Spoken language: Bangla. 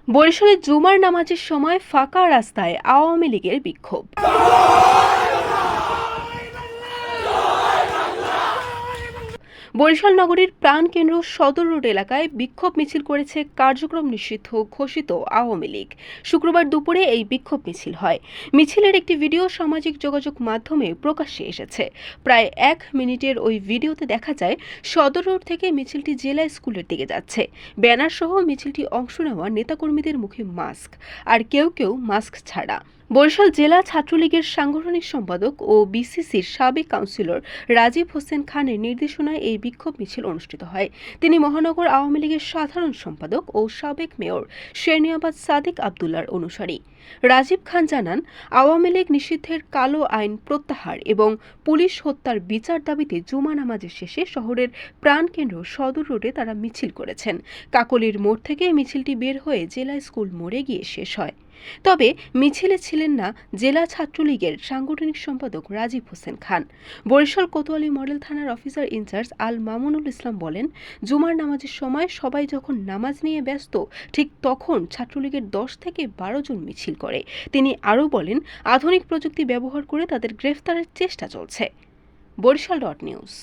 বরিশালে জুমার নামাজের সময় ফাঁকা রাস্তায় আওয়ামী লীগের বিক্ষোভ। বরিশাল নগরীর প্রাণকেন্দ্র সদর রোড এলাকায় বিক্ষোভ মিছিল করেছে কার্যক্রম নিষিদ্ধ ঘোষিত আওয়ামী লীগ। শুক্রবার দুপুরে এই বিক্ষোভ মিছিল হয়। মিছিলের একটি ভিডিও সামাজিক যোগাযোগ মাধ্যমে প্রকাশ্যে এসেছে। প্রায় 1 মিনিটের ওই ভিডিওতে দেখা যায় সদর রোড থেকে মিছিলটি জেলা স্কুলের দিকে যাচ্ছে। ব্যানার সহ মিছিলটি অংশ নেওয়া নেতাকর্মীদের মুখে মাস্ক, আর কেউ কেউ মাস্ক ছাড়া। বরিশাল জেলা ছাত্রলীগের সাংগঠনিক সম্পাদক ও বিসিসির সাবেক কাউন্সিলর রাজীব হোসেন খানের নির্দেশনায় এই বিক্ষোভ মিছিল অনুষ্ঠিত হয়। তিনি মহানগর আওয়ামী লীগের সাধারণ সম্পাদক ও সাবেক মেয়র শেরনিয়াবাদ সাদিক আবদুল্লাহর অনুসারী। রাজীব খান জানান, আওয়ামী লীগ নিষিদ্ধের কালো আইন প্রত্যাহার এবং পুলিশ হত্যার বিচার দাবিতে জুমা নামাজের শেষে শহরের প্রাণকেন্দ্র সদর রোডে তারা মিছিল করেছেন। কাকলির মোড় থেকে মিছিলটি বের হয়ে জেলা স্কুল মোড়ে গিয়ে শেষ হয়। তবে মিছিলে ছিলেন না জেলা ছাত্রলীগের সাংগঠনিক সম্পাদক রাজীব হোসেন খান। বরিশাল কোতোয়ালি মডেল থানার অফিসার ইনচার্জ আল মামুনুল ইসলাম বলেন, জুমার নামাজের সময় সবাই যখন নামাজ নিয়ে ব্যস্ত, ঠিক তখন ছাত্রলীগের 10 থেকে 12 জন মিছিল করে। তিনি আরও বলেন, আধুনিক প্রযুক্তি ব্যবহার করে তাদের গ্রেফতারের চেষ্টা চলছে। বরিশাল.নিউজ।